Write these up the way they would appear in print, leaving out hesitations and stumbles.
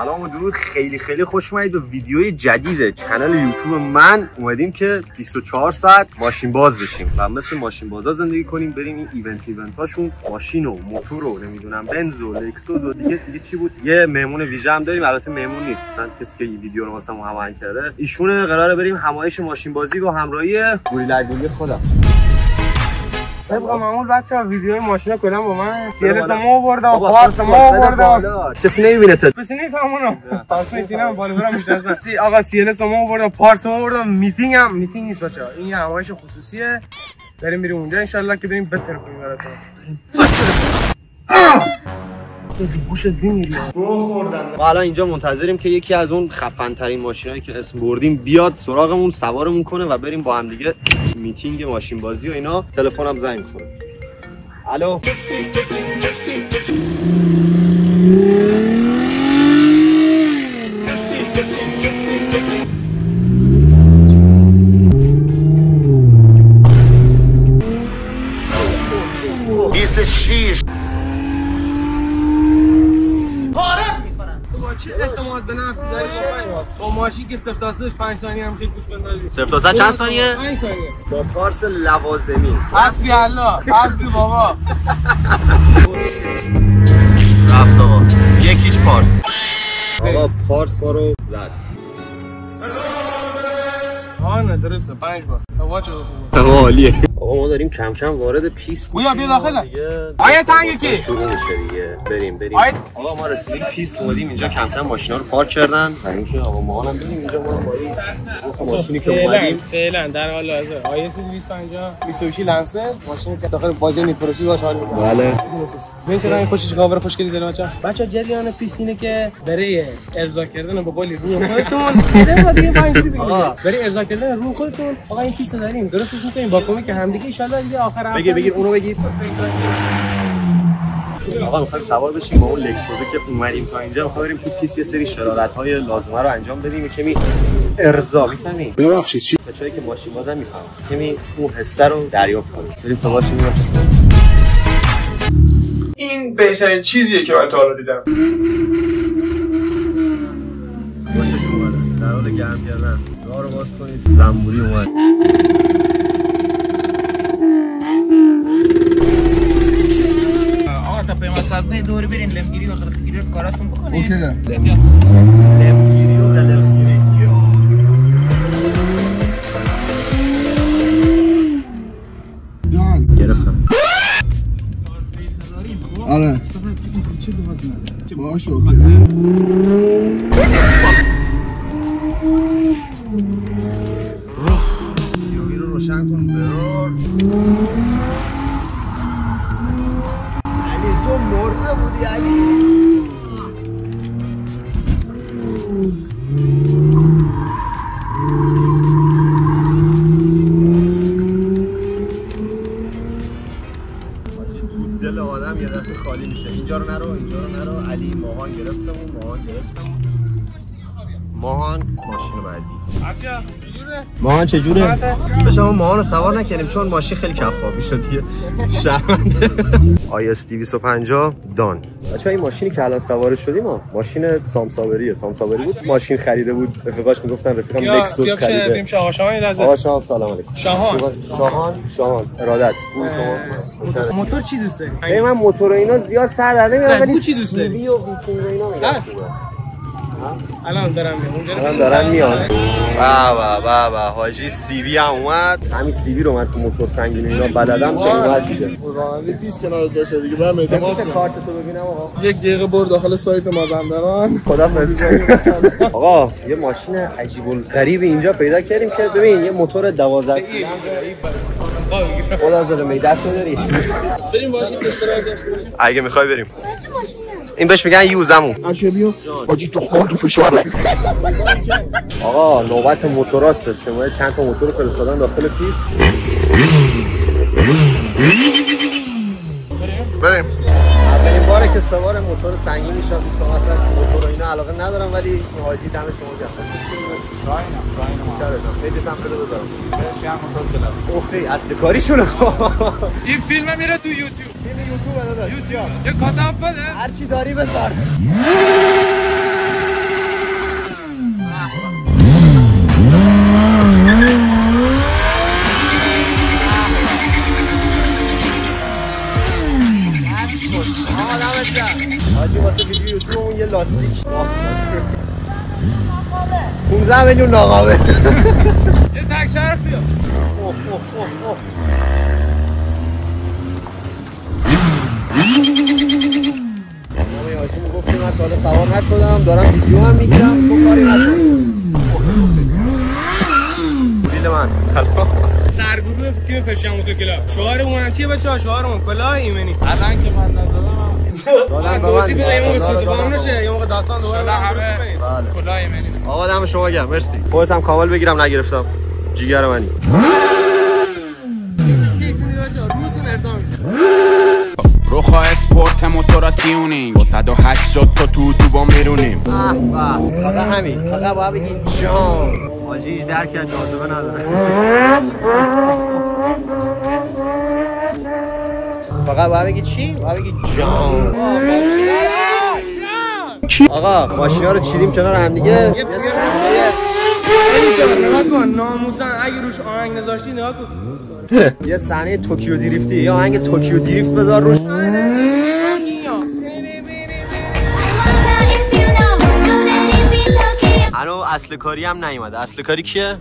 سلام و درود، خیلی خوش اومدید به ویدیوی جدید کانال یوتیوب من. اومدیم که 24 ساعت ماشین باز بشیم و مثل ماشین بازا زندگی کنیم، بریم این ایونت هاشون ماشین و موتور و نمیدونم بنز و لکسوس و دیگه چی بود. یه مهمون ویژه هم داریم، البته مهمون نیست، اصلا کسی که این ویدیو رو واسمون هماهنگ کرده ایشونه. قراره بریم همایش ماشین بازی با همراهی گوریلگولی خودم. طبق معمول بچه‌ها ویدیوی ماشینا کلا با من سیرس ما آوردم، پارس ما آوردم. کسی نمیبینه کسی نمیفهمونه. پارس نیستم بالا برام میشناسن. آقا سیرس ما آوردم، پارس ما آوردم. میتینگ نیست بچه‌ها، این یه همایش خصوصیه. بریم اونجا ان شاءالله که بریم بهتر کنیم براتون. ما الان اینجا منتظریم که یکی از اون خفن ترین ماشینایی که اسم بردیم بیاد سراغمون، سوارمون کنه و بریم با هم دیگه میتینگ ماشین بازی و اینا. تلفنم زنگ می‌خوره. الو. چه اعتماد به نفسی داری با ماشین که 0 تا 5 ثانیه هم خیلی گوش بندازی. 0 تا 100 چند ثانیه؟ 5 ثانیه. با پارس لوازمی. حسبی الله، حسبی بابا. رفت آقا. یکیش پارس. آقا پارس ما رو زد. نه درسته 5 بار. هوا چه خوبه. عالیه. آقا ما داریم کم کم وارد پیست. بیا داخل. آیا تنگی کی؟ شروع میشه دیگه. بریم. آقا ما رسیدیم پیست، اومدیم اینجا کم کم ماشینا رو پارک کردن. و اینکه آقا ما هم بریم اینجا ما با این ماشینی که اومدیم فعلا در حال حاضر آیس 250 میتسوبیشی لنسر ماشینی که داخل بازی نیفروسی باش حال می‌کنه. بله. ببین چقدر این خوشش کاور خوشگلی داره بچا جریان پیست اینه که برای ارضا کردن با قولی روی خودتون برای ارضا کردن روی خودتون آقا این پیست داریم درستش می‌کنیم با کمک همدیگه ان شاءالله دیگه آخر هفته بگیر اونو بگیر. آقا می‌خوایم سوار بشیم با اون لکسوسه که اومدیم تا اینجا. می‌خوایم بریم تو پیست یه سری شرارت‌های لازمه رو انجام بدیم، کمی ارضا می‌فهمی؟ ببخشید چی؟ بچه‌ای که ماشین بازم می‌فهمن، کمی اون حسه رو دریافت کنیم. بریم سوارش کنیم. این بهترین چیزیه که من تا حالا دیدم. خوشش اومده. در حال گرم کردن. راه رو باز کنید. زنبوری اومد. تا پیما ساعت دور برین لمگیری و خرطگیری کاراتون بکنید. اوکی. لمگیری و لمگیری. جان گرفتم. آره. باشه اوکی. یوگی رو روشن کن برار. علی تو مرده بودی علی. دل آدم یه دفعه خالی میشه. اینجا رو نرو علی. ماهان گرفتم. ماهان ماشین بعدی. ماهان چجوره؟ بشم ماهان رو سوار نکردیم چون ماشین خیلی کفخوابی شد دیگه. شرمنده. آیس 250 دان. بچه‌ها این ماشینی که الان سوار شدیم ماشین سامسابری بود. ماشین خریده بود. رفیقاش میگفتن رفیقم لکسوس خریده. بریم شاهان آقا شاه سلام علیکم. شاهان ارادت. شما موتور چی دوست داری؟ من موتور و اینا زیاد سر در نمیارم ولی چی دوست داری؟ ویدیو و ویکینگ اینا میگم. الان دارن میان. با حاجی سیبی هم اومد. همین سیبی رو من تو موتور سنگین اینا بلدم که اومد دیگه. راننده پیست کنارت باشه دیگه برام اعتماد کن. کارت تو ببینم آقا. 1 دقیقه برو داخل سایت مازندران. خدافظ. آقا یه ماشین عجیب الغریب اینجا پیدا کردیم که ببین یه موتور 12 سیلندر خدا زده می دست نداری. بریم ماشین تست درایو داشته باشیم. اگه میخوای بریم. این بهش میگن یوزمون. عجبیو حاجی تو فشار. آقا نوبت موتوراست. بس که ما چند تا موتور فرستادن داخل پیست. بریم. اولین باره که سوار موتور سنگین میشم. دوستان اصلا موتور اینا علاقه ندارم ولی این حاجی دم شما گرم. شاینم. خیلی سمپل بذارم. شام موتور کلا. اوخی اصل کاریشونه. این فیلم میره تو یوتیوب. یوتیوب داداش. یه کاتاب بده. هر چی داری بذار. لاستیک 15 میلیون ناقابه. یه تک چرخ بیا. مامی هاشم گفتیم من تا حالا سوار نشدم، دارم ویدیو هم میگیرم، تو کاری نکنی. دیل من سلام. سرگروه تیم پرشین موتور کلاب. شعارمون هم چیه بچه‌ها؟ شعارمون کلاه ایمنی. الان که من نزدم دادن به دوستی من. بدهیم استفاده نشه. یه موقع داستان دوباره همه کلاه ایمنی. آقا دم شما گرم، مرسی. خودت هم کامل بگیرم نگرفتم. جیگر منی. روخا اسپورت موتورا تیونینگ 180 تا تو با میرونیم. فقط همین، فقط باید بگی جان. حاجی هیچ درکی از جاذبه نداره. فقط باید بگی چی؟ باید بگی جان. آقا ماشینا رو چیدیم کنار هم دیگه. یه صحنه نگاه کن ناموسن اگه روش آهنگ نذاشتی نگاه کن. یه صحنه توکیو دریفتی یا آهنگ توکیو دریفت بذار روش. هنو اصل کاری هم نیومده. اصل کاری کیه؟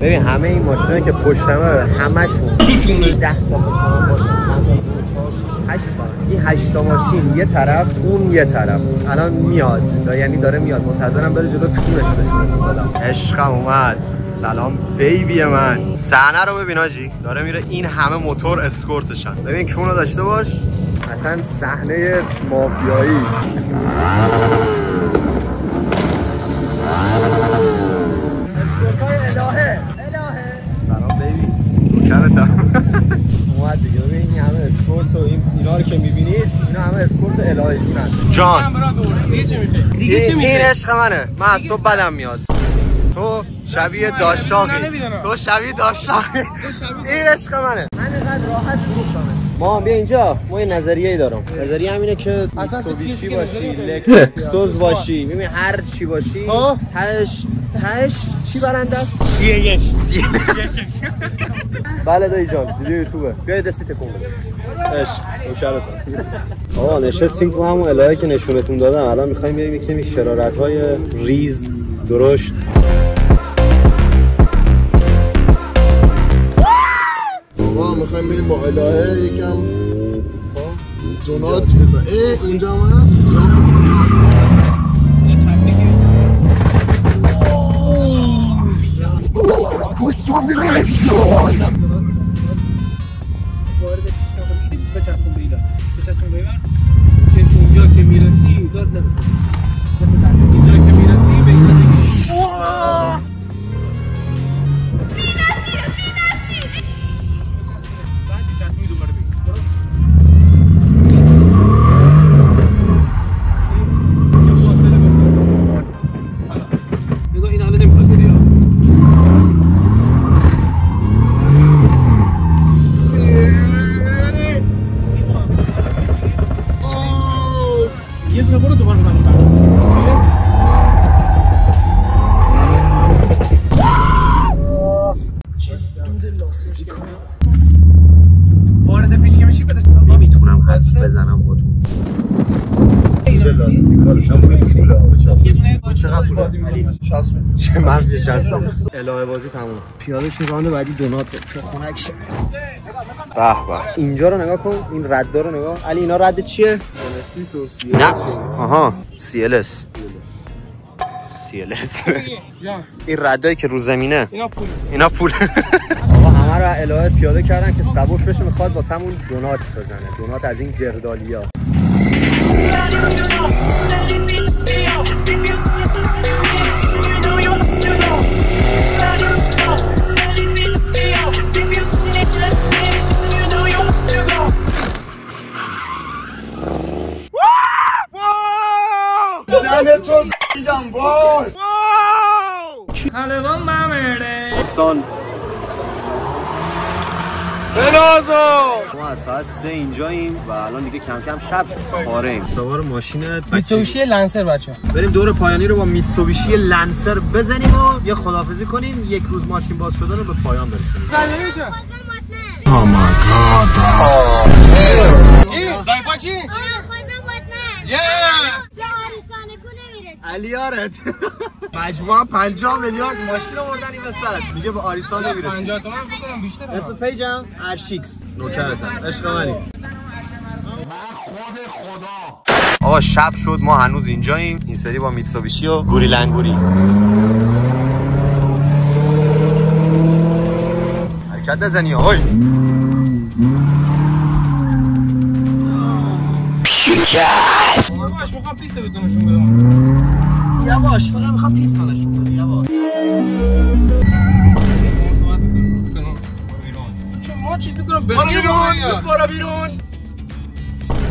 ببین همه این ماشینا که پشتمه همشون 10 این 8 تا ماشین یه طرف اون یه طرف الان میاد، یعنی داره میاد، منتظرم بره جلو کونش بشونتون بدم. عشقم اومد. سلام بیبی من. صحنه رو ببین آجی، داره میره این همه موتور اسکورتشن. ببین کونو داشته باش، اصلا صحنه مافیایی. اسکورتای الهه. سلام بیبی. نوکرتم. اومد دیگه. ببین این همه اسکورت و اینا رو که میبینید اینا همه اسکورت الهه جونن. جان دیگه چی میشه؟ این عشق منه. من از تو بدم میاد. تو شبیه داشاقی. تو شبیه داشاقی. این عشق منه. من اینقدر راحت فروختمه. ما بیا اینجا. ما یه نظریه‌ای دارم. نظریه هم اینه که میتسوبیشی باشی، لکسوس باشی، ببین هر چی باشی تهش چی برنده است؟ سی. بله دایی جان، ویدیو یوتیوبه. بیا دستی تکون بده. عشق نوکرتم. آقا نشستیم تو همون الهه که نشونتون دادم. الان می‌خوایم بریم یه کمی شرارت‌های ریز درشت. آقا میخوایم بریم با الهه یکم دونات بزن. اینجا هم هست. بچسبون به این لاستیک. بچسبون به این که اونجا که میرسی گاز نده. مثلا اینجا که میرسی به این بعد بچسبون دوباره بگیر. نگاه این حالا نمیخواد بری. یه دونه برو دوباره زمان وارد پیچ که میشی بده. نمیتونم حرف بزنم با تو. یه دونه چقدر بازی می‌کنی؟ 60 چه مرد شستم. الهه بازی تموم. پیاده شو راند بعدی دوناته. تو خنک شه. به به. اینجا رو نگاه کن. این ردا رو نگاه. علی اینا رد چیه؟ سیس و سی. نه. آها. CLS. این ردایی که رو زمینه. اینا پول. آقا همه رو الهه پیاده کردن که سبک بشه، میخواد واسمون دونات بزنه. دونات از این گردالیا. دهنتون دیدم وای. خلبان بمیره. دوستان بنازو ما از ساعت 3 اینجاییم و الان دیگه کم کم شب شد. پاره ایم. سوار ماشینت میتسوبیشی لنسر بچه. بریم دور پایانی رو با میتسوبیشی لنسر بزنیم و یه خداحافظی کنیم. یک روز ماشین باز شدن رو به پایان برسونیم. Oh my god. چی؟ زایپا چی؟ خود رو باتمن. جه. یا آریسانه کنه علیارت مجموعا 50 میلیارد ماشین آوردن این وسط. میگه به آریسا نمیرسه. 50 تومن فکر کنم بیشتره. اسم پیجم ارشیکس نوکرتم. عشق منی. آقا شب شد، ما هنوز اینجاییم. این سری با میتسوبیشی و گوری لنگوری حرکت نزنی. آقای یواش میخوام پیست بتونشون بدم. یواش فقط میخوام پیستانشون بده. یواش ما چی میکنم؟ برو بیرون. برو بیرون.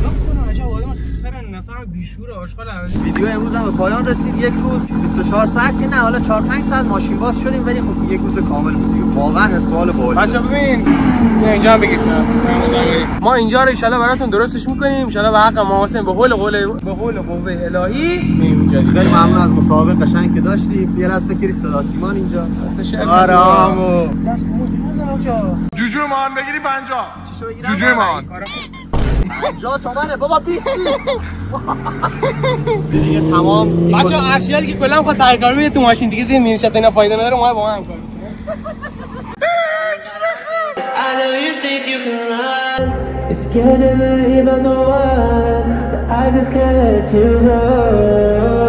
نکنم عجب آدم خیلی نفهم بیشوره آشغال هست. ویدیو امروز هم به پایان رسید. یک روز 24 ساعت که نه، حالا 4-5 ساعت ماشین باز شدیم، ولی خب یک روز کامل بود. واقعا سوال باحالی. بچا ببین اینجا هم بگید ما اینجا رو ان شاء الله براتون درستش میکنیم. ان شاء الله به حق ما حسین به قول قوه الهی میریم. خیلی ممنون از مسابقه قشنگ که داشتی. یه لحظه بکری صدا سیمان اینجا. آرامو دست موج نزن آجا. جوجو مان بگیری 50. چیشو بگیرم؟ جوجو مان 50 تومنه بابا. 20 دیگه تمام. بچا ارشیدی که کلا میخواد تغییر میده تو ماشین دیگه دین میشه تا اینا فایده نداره. ما با هم کار I know you think you can run. You're scared to believe I'm the one, but I just can't let you go.